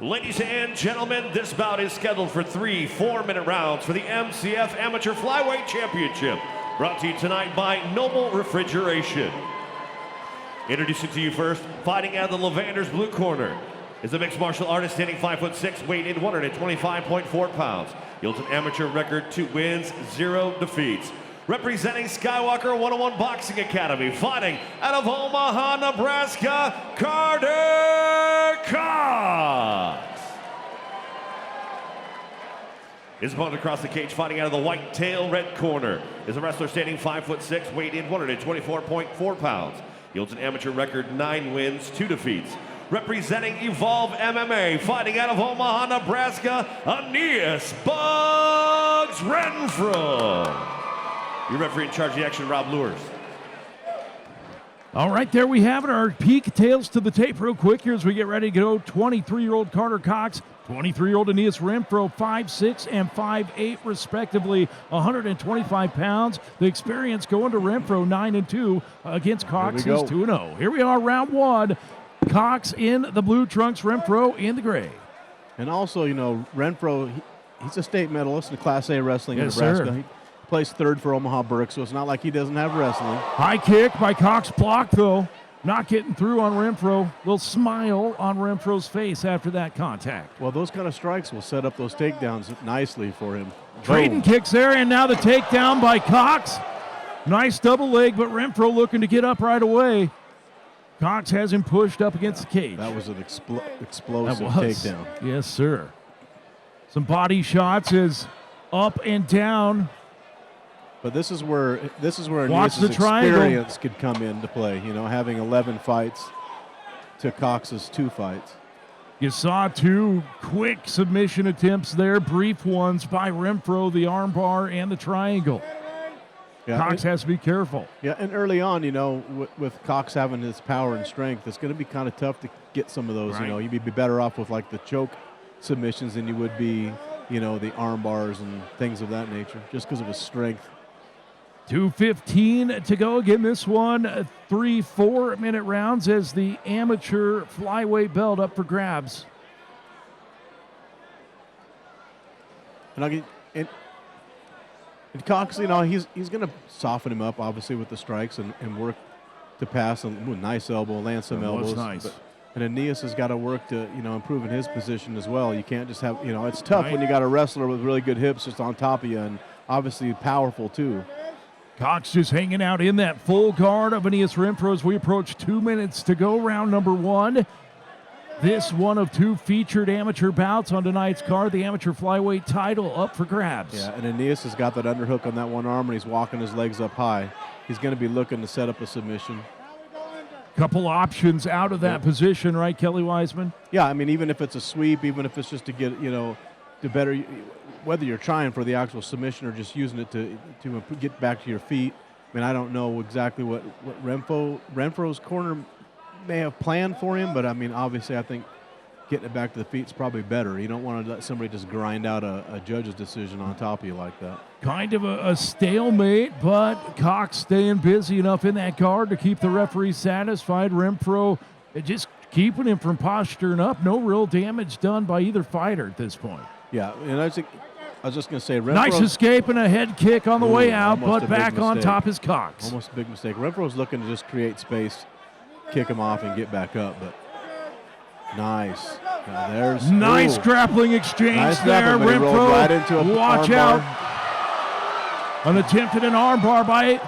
Ladies and gentlemen, this bout is scheduled for 3 4-minute rounds for the MCF Amateur Flyweight Championship. Brought to you tonight by Noble Refrigeration. Introducing to you first, fighting out of the Lavander's blue corner, is a mixed martial artist standing 5'6", weighed in 125.4 pounds. Yields an amateur record, 2 wins, 0 defeats. Representing Skywalker 101 Boxing Academy, fighting out of Omaha, Nebraska, Carter Cox. His opponent across the cage, fighting out of the white tail red corner, is a wrestler standing 5'6", weighed in 124.4 pounds. Yields an amateur record, 9 wins, 2 defeats. Representing Evolve MMA, fighting out of Omaha, Nebraska, Aeneas Bugs Renfrow. Your referee in charge of the action, Rob Lures. All right, there we have it. Our peek tails to the tape real quick here as we get ready to go. 23-year-old Carter Cox, 23-year-old Aeneas Renfrow, 5'6" and 5'8" respectively, 125 pounds. The experience going to Renfrow 9-2 against Cox is 2-0. Here we are, round one. Cox in the blue trunks, Renfrow in the gray. And also, you know, Renfrow, he's a state medalist in Class A wrestling in Nebraska. Sir. He plays third for Omaha Burke, so it's not like he doesn't have wrestling. High kick by Cox, blocked though. Not getting through on Renfrow. Little smile on Renfrow's face after that contact. Well, those kind of strikes will set up those takedowns nicely for him. Trading kicks there, and now the takedown by Cox. Nice double leg, but Renfrow looking to get up right away. Cox has him pushed up against the cage. That was an explosive takedown. Yes, sir. Some body shots is up and down. But this is where Aeneas' experience could come into play. You know, having 11 fights to Cox's 2 fights. You saw 2 quick submission attempts there, brief ones by Renfrow, the armbar and the triangle. Yeah, Cox has to be careful. Yeah, and early on, you know, with Cox having his power and strength, it's going to be kind of tough to get some of those. Right. You know, you'd be better off with like the choke submissions than you would be, you know, the arm bars and things of that nature, just because of his strength. 2:15 to go. Again, this one, 3 4-minute rounds as the amateur flyweight belt up for grabs. And Cox, you know, he's going to soften him up, obviously, with the strikes and work to pass. And nice elbow, land some elbows. Nice. And Aeneas has got to work to, you know, improve in his position as well. You can't just have, you know, it's tough when you got a wrestler with really good hips just on top of you and obviously powerful too. Cox just hanging out in that full guard of Aeneas Renfrow as we approach 2 minutes to go, round number 1. This one of 2 featured amateur bouts on tonight's card, the amateur flyweight title up for grabs. Yeah, and Aeneas has got that underhook on that one arm and he's walking his legs up high. He's going to be looking to set up a submission. Couple options out of that position, right, Kelly Wiseman? Yeah, I mean, even if it's a sweep, even if it's just to get, you know, to better, whether you're trying for the actual submission or just using it to get back to your feet. I mean, I don't know exactly what Renfrow's corner may have planned for him, but I mean, obviously, I think getting it back to the feet is probably better. You don't want to let somebody just grind out a judge's decision on top of you like that. Kind of a stalemate, but Cox staying busy enough in that guard to keep the referee satisfied. Renfrow just keeping him from posturing up. No real damage done by either fighter at this point. Yeah, and I was just going to say, nice escape and a head kick on the way out, but back on top is Cox. Almost a big mistake. Renfrow's looking to just create space, kick him off, and get back up, but nice. There's nice grappling exchange there. Renfrow, right into a watch out. Unattempted an armbar by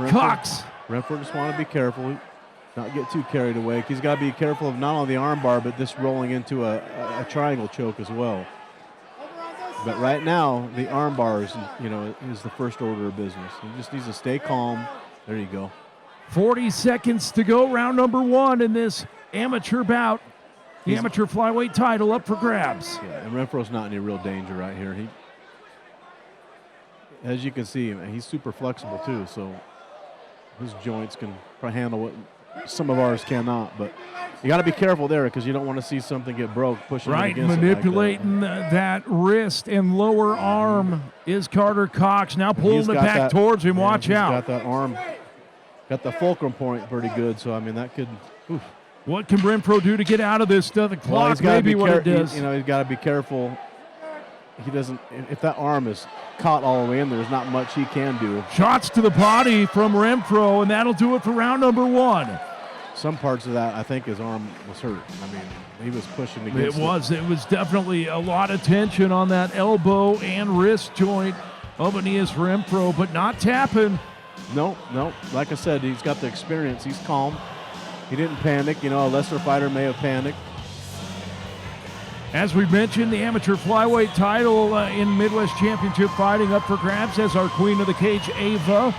Cox. Renfrow just want to be careful, not get too carried away. He's got to be careful of not only the armbar, but this rolling into a triangle choke as well. But right now, the armbar is the first order of business. He just needs to stay calm. There you go. 40 seconds to go, round number 1 in this amateur bout. The amateur flyweight title up for grabs. Yeah, and Renfrow's not in any real danger right here. As you can see, he's super flexible too, so his joints can probably handle what some of ours cannot. But you got to be careful there because you don't want to see something get broke, pushing right, against manipulating that wrist and lower arm is Carter Cox. Now pulling it back towards him. Watch out. Got that arm, got the fulcrum point pretty good. So I mean that could. Oof. What can Renfrow do to get out of this? The clock may be what it does. He's got to be careful. He doesn't. If that arm is caught all the way in, there's not much he can do. Shots to the body from Renfrow, and that'll do it for round number 1. Some parts of that, I think his arm was hurt. I mean, he was pushing against it. It was definitely a lot of tension on that elbow and wrist joint of Aeneas Renfrow, but not tapping. No. Like I said, he's got the experience. He's calm. He didn't panic. A lesser fighter may have panicked. As we mentioned, the amateur flyweight title in Midwest Championship fighting up for grabs as our queen of the cage, Ava,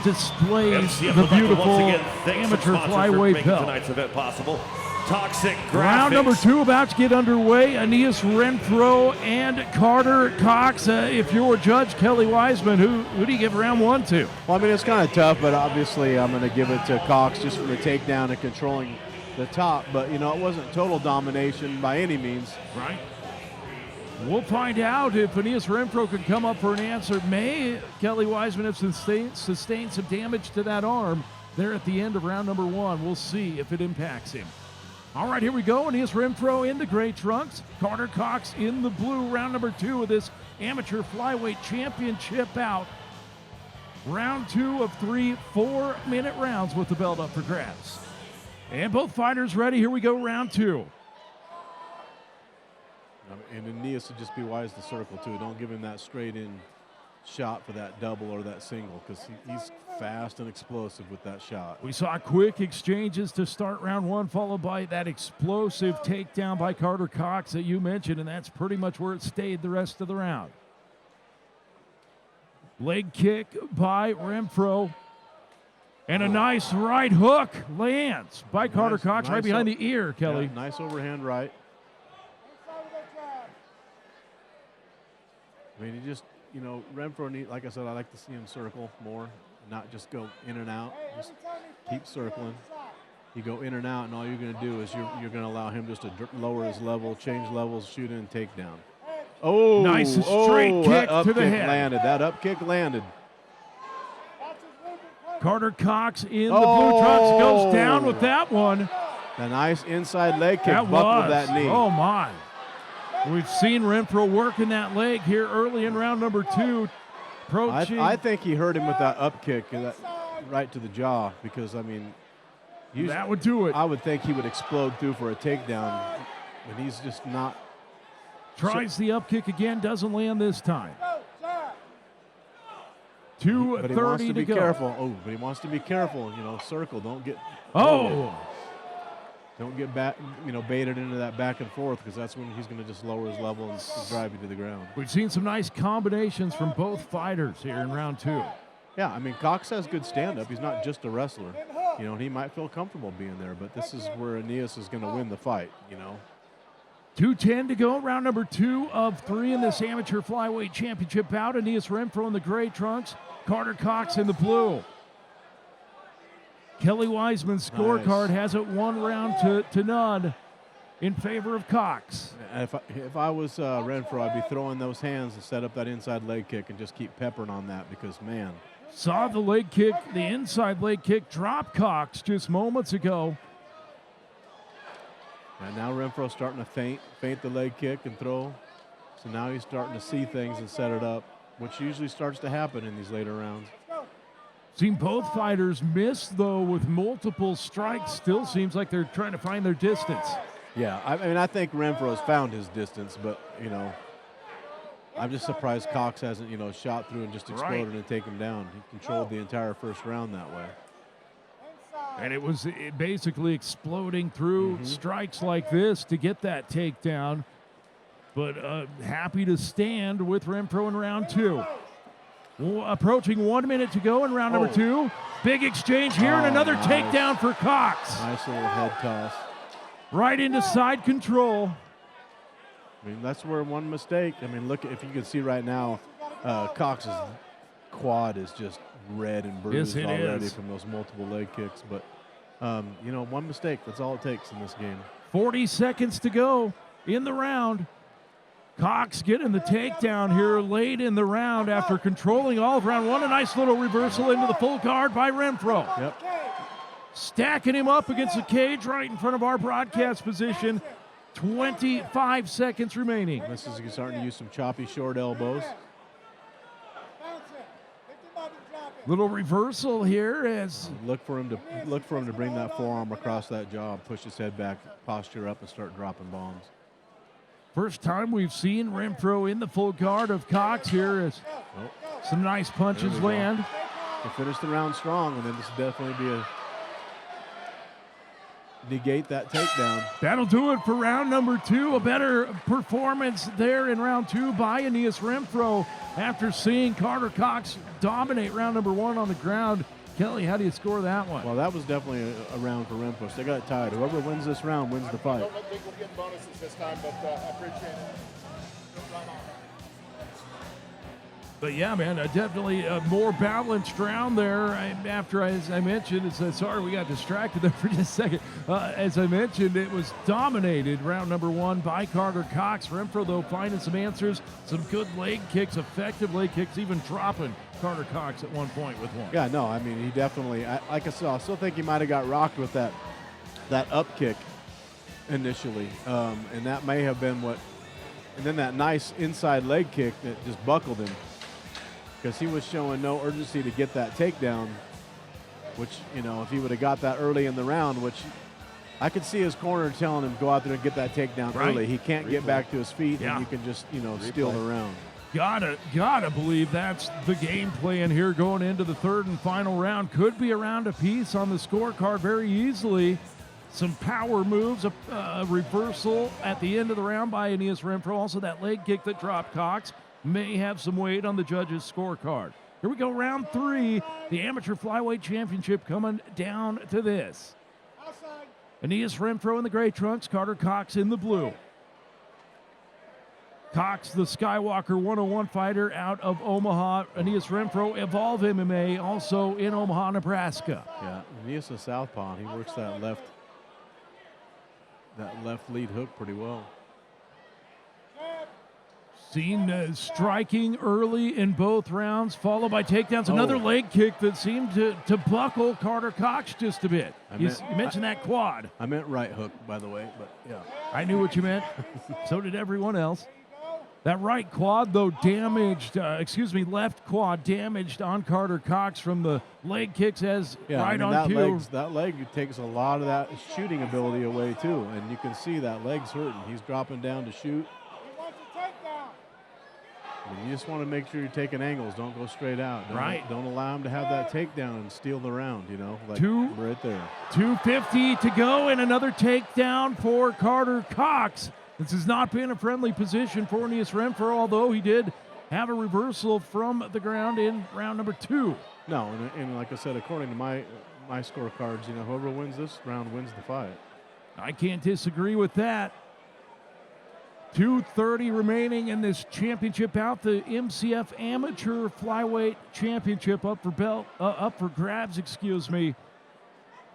displays MCF the would like to beautiful once again thank amateur some sponsors for flyweight making belt. tonight's event possible. Toxic Graphics. Round number 2 about to get underway. Aeneas Renfrow and Carter Cox. If you're Judge Kelly Wiseman, who do you give round 1 to? Well, I mean, it's kind of tough, but obviously I'm going to give it to Cox just for the takedown and controlling the top. But, it wasn't total domination by any means. Right. We'll find out if Aeneas Renfrow can come up for an answer. May Kelly Wiseman have sustained some damage to that arm there at the end of round number 1. We'll see if it impacts him. All right, here we go. Aeneas Renfrow in the gray trunks. Carter Cox in the blue. Round number 2 of this amateur flyweight championship bout. Round 2 of 3 4-minute rounds with the belt up for grabs. And both fighters ready. Here we go, round 2. And Aeneas would just be wise to circle, too. Don't give him that straight-in shot for that double or that single, because he's fast and explosive with that shot. We saw quick exchanges to start round 1, followed by that explosive takedown by Carter Cox that you mentioned, and that's pretty much where it stayed the rest of the round. Leg kick by Renfrow. And a nice right hook lands by Carter Cox right behind the ear, Kelly. Yeah, nice overhand right. I mean, he just, Renfrow, like I said, I like to see him circle more, not just go in and out. Just keep circling. You go in and out, and all you're going to do is you're going to allow him just to lower his level, change levels, shoot in, take down. Oh, nice straight kick to the head. That up kick landed. Carter Cox in the blue trunks goes down with that one. A nice inside leg kick, buckled that knee. Oh, my. We've seen Renfrow working that leg here early in round number 2. I think he hurt him with that up kick right to the jaw because, I mean, that would do it. I would think he would explode through for a takedown, but he's just not. Tries the up kick again, doesn't land this time. 2:30 but he wants to be go. Careful. Oh, but he wants to be careful. Circle. Don't get. Don't get back, baited into that back and forth because that's when he's going to just lower his level and drive you to the ground. We've seen some nice combinations from both fighters here in round 2. Yeah, I mean, Cox has good stand-up. He's not just a wrestler. And he might feel comfortable being there, but this is where Aeneas is going to win the fight, 2:10 to go, round number 2 of 3 in this amateur flyweight championship bout. Aeneas Renfrow in the gray trunks, Carter Cox in the blue. Kelly Wiseman's scorecard has it 1 round to none in favor of Cox. If I was Renfrow, I'd be throwing those hands to set up that inside leg kick and just keep peppering on that because, man. Saw the leg kick, the inside leg kick drop Cox just moments ago. And now Renfrow's starting to feint the leg kick and throw. So now he's starting to see things and set it up, which usually starts to happen in these later rounds. Seen both fighters miss, though, with multiple strikes. Still seems like they're trying to find their distance. Yeah, I mean, I think Renfrow has found his distance, but, I'm just surprised Cox hasn't, shot through and just exploded and taken him down. He controlled the entire first round that way. And it was basically exploding through strikes like this to get that takedown. But happy to stand with Renfrow in round 2. Approaching 1 minute to go in round number 2. Big exchange here and another takedown for Cox. Nice little head toss. Right into side control. I mean, that's where one mistake. I mean, look, if you can see right now, Cox's quad is just red and bruised already from those multiple leg kicks. But, one mistake, that's all it takes in this game. 40 seconds to go in the round. Cox getting the takedown here late in the round after controlling all of round 1. A nice little reversal into the full guard by Renfrow. Yep. stacking him up against the cage right in front of our broadcast position. 25 seconds remaining. This is starting to use some choppy short elbows. Little reversal here as look for him to bring that forearm across that jaw, push his head back, posture up, and start dropping bombs. first time we've seen Renfrow in the full guard of Cox here as some nice punches land. They finish the round strong, and then this will definitely be a negate that takedown. That'll do it for round number 2. A better performance there in round 2 by Aeneas Renfrow after seeing Carter Cox dominate round number 1 on the ground. Kelly, how do you score that one? Well, that was definitely a round for Renfrow. So they got it tied. Whoever wins this round wins the fight. I don't think we'll get bonuses this time, but I appreciate it. But yeah, man, definitely a more balanced round there. After, as I mentioned, sorry we got distracted there for just a second. As I mentioned, it was dominated round number 1 by Carter Cox. Renfrow, though, finding some answers, some good leg kicks, effective leg kicks, even dropping Carter Cox at one point with one. Yeah, no, I mean, he definitely, like I said, I still think he might have got rocked with that up kick initially. And that may have been what, and then that nice inside leg kick that just buckled him, because he was showing no urgency to get that takedown, which, you know, if he would have got that early in the round, which I could see his corner telling him, go out there and get that takedown early. He can't get back to his feet, and you can just, you know, steal the round. Gotta believe that's the game plan here going into the third and final round. Could be a round apiece on the scorecard very easily. Some power moves, a reversal at the end of the round by Aeneas Renfrow. Also that leg kick that dropped Cox may have some weight on the judges' scorecard. Here we go, round 3. The Amateur Flyweight Championship coming down to this. Aeneas Renfrow in the gray trunks, Carter Cox in the blue. Cox, the Skywalker 101 fighter out of Omaha. Aeneas Renfrow, Evolve MMA, also in Omaha, Nebraska. Yeah, Aeneas is southpaw. He works that left lead hook pretty well. Seen striking early in both rounds, followed by takedowns. Another leg kick that seemed to buckle Carter Cox just a bit. You mentioned that quad. I meant right hook, by the way, but yeah. I knew what you meant. So did everyone else. That right quad, though, damaged, left quad damaged on Carter Cox from the leg kicks as on cue. That leg takes a lot of that shooting ability away, too. And you can see that leg's hurting. He's dropping down to shoot. And you just want to make sure you're taking angles. Don't go straight out. Don't allow him to have that takedown and steal the round, you know, like right there. 2:50 to go and another takedown for Carter Cox. This has not been a friendly position for Aeneas Renfrow, although he did have a reversal from the ground in round number 2. No, and like I said, according to my scorecards, you know, whoever wins this round wins the fight. I can't disagree with that. 2:30 remaining in this championship bout, the MCF Amateur Flyweight Championship up for grabs,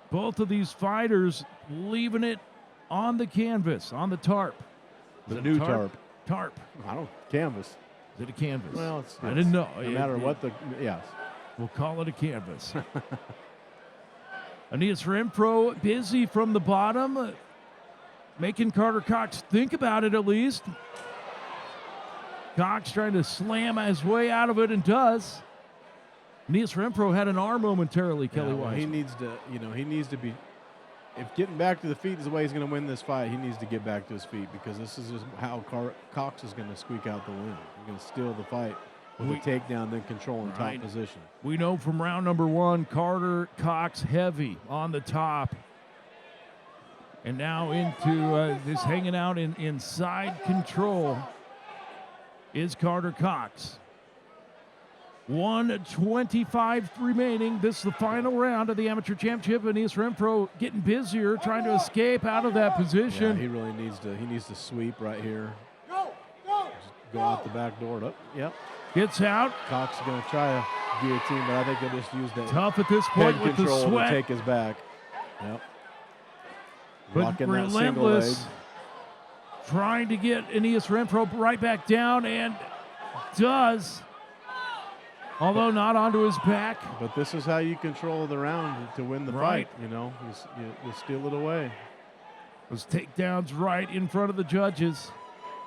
Both of these fighters leaving it on the canvas, on the tarp. The new tarp. Tarp. I don't canvas. Is it a canvas? Well, I didn't know. No matter what yes. We'll call it a canvas. Aeneas Renfrow busy from the bottom, making Carter Cox think about it at least. Cox trying to slam his way out of it and does. Aeneas Renfrow had an arm momentarily, Kelly Weiss. He needs to be, if getting back to the feet is the way he's going to win this fight, he needs to get back to his feet, because this is just how Cox is going to squeak out the win. He's going to steal the fight with a takedown, then controlling top position. We know from round number 1, Carter Cox heavy on the top. And now into this hanging out in side control is Carter Cox. 1:25 remaining. This is the final round of the Amateur Championship. Aeneas Renfrow getting busier, trying to escape out of that position. Yeah, he really needs to sweep right here. Just go out the back door. Yep. Gets out. Cox is going to try a guillotine, but I think he'll just use that tough at this point with the sweat to take his back. Yep. But relentless, trying to get Aeneas Renfrow right back down, and does. although not onto his back. But this is how you control the round to win the Right. fight. You know, you steal it away. Those takedowns right in front of the judges.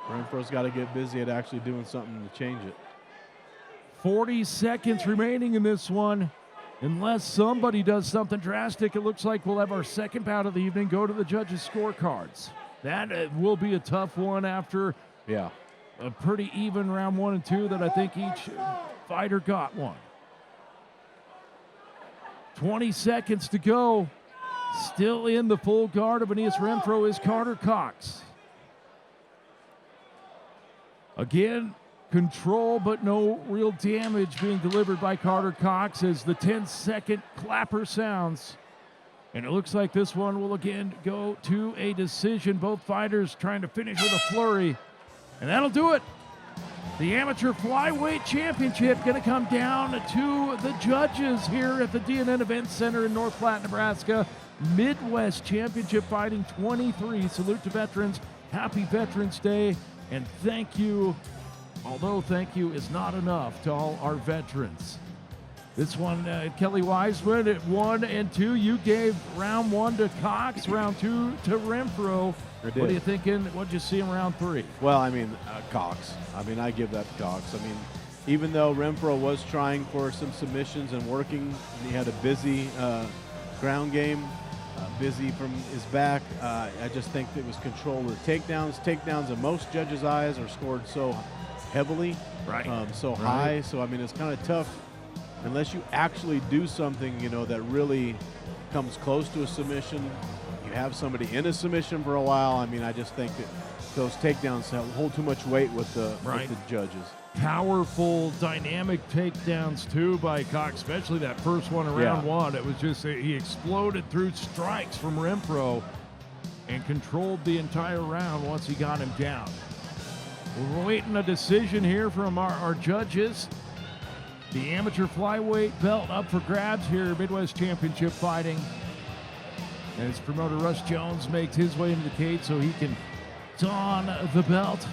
Renfrow's got to get busy at actually doing something to change it. 40 seconds remaining in this one. Unless somebody does something drastic, it looks like we'll have our second bout of the evening go to the judges' scorecards. That will be a tough one after a pretty even round 1 and 2 that I think each fighter got one. 20 seconds to go. Still in the full guard of Aeneas Renfrow is Carter Cox. Again, control but no real damage being delivered by Carter Cox as the 10-second clapper sounds. And it looks like this one will again go to a decision. Both fighters trying to finish with a flurry. And that'll do it. The Amateur Flyweight Championship going to come down to the judges here at the D&N Event Center in North Platte, Nebraska. Midwest Championship Fighting 23. Salute to veterans. Happy Veterans Day. And thank you, although thank you is not enough, to all our veterans. This one, Kelly Wiseman at 1 and 2. You gave round 1 to Cox, round 2 to Renfrow. What are you thinking? What did you see in round 3? Well, I mean, Cox. I mean, I give that to Cox. I mean, even though Renfrow was trying for some submissions and working, and he had a busy ground game, busy from his back, I just think it was control of the takedowns. Takedowns in most judges' eyes are scored so heavily, so high. So, I mean, it's kind of tough unless you actually do something, you know, that really comes close to a submission. You have somebody in a submission for a while. I mean, I just think that those takedowns hold too much weight with the judges. Powerful, dynamic takedowns, too, by Cox, especially that first one in round 1. It was just, he exploded through strikes from Renfrow and controlled the entire round once he got him down. We're waiting a decision here from our judges. The amateur flyweight belt up for grabs here, Midwest Championship Fighting. As promoter Russ Jones makes his way into the cage so he can don the belt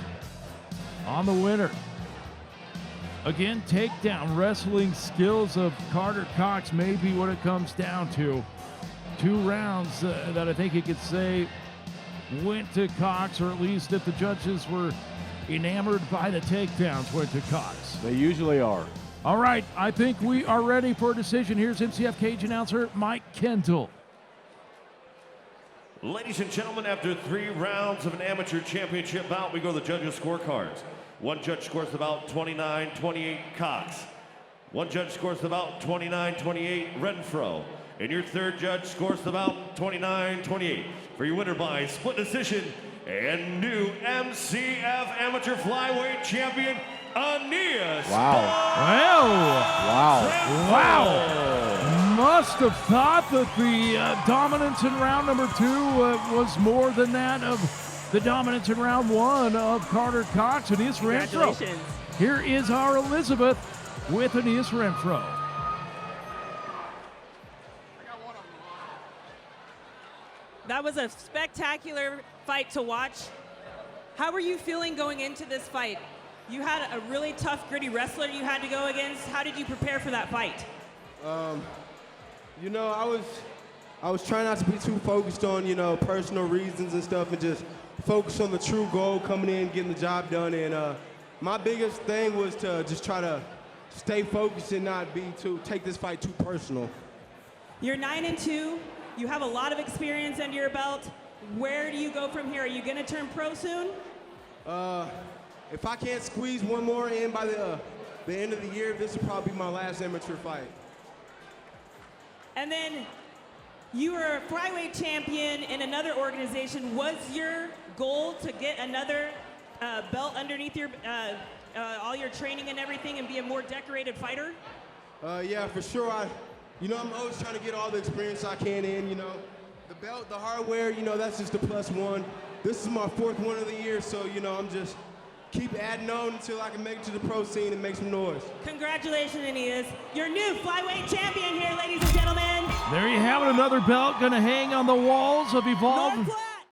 on the winner. Again, takedown wrestling skills of Carter Cox may be what it comes down to. 2 rounds that I think you could say went to Cox, or at least if the judges were enamored by the takedowns, went to Cox. They usually are. All right, I think we are ready for a decision. Here's MCF cage announcer Mike Kendall. Ladies and gentlemen, after 3 rounds of an amateur championship bout, we go to the judges' scorecards. One judge scores the bout 29-28 Cox. One judge scores the bout 29-28 Renfrow. And your third judge scores the bout 29-28. For your winner by split decision and new MCF Amateur Flyweight Champion, Aeneas. Must have thought that the dominance in round number 2 was more than that of the dominance in round 1 of Carter Cox. Aeneas Renfrow. Here is our Elizabeth with Aeneas Renfrow. That was a spectacular fight to watch. How were you feeling going into this fight? You had a really tough, gritty wrestler you had to go against. How did you prepare for that fight? You know, I was trying not to be too focused on, you know, personal reasons and stuff, and just focus on the true goal, coming in, getting the job done. And my biggest thing was to just try to stay focused and not take this fight too personal. You're 9-2. You have a lot of experience under your belt. Where do you go from here? Are you going to turn pro soon? If I can't squeeze one more in by the end of the year, this will probably be my last amateur fight. And then you were a flyweight champion in another organization. Was your goal to get another belt underneath your all your training and everything and be a more decorated fighter? Yeah, for sure. I'm always trying to get all the experience I can in, you know. The belt, the hardware, you know, that's just a +1. This is my 4th one of the year, so, you know, I'm just keep adding on until I can make it to the pro scene and make some noise. Congratulations, Aeneas. Your new flyweight champion here, ladies and gentlemen. There you have it, another belt going to hang on the walls of Evolve.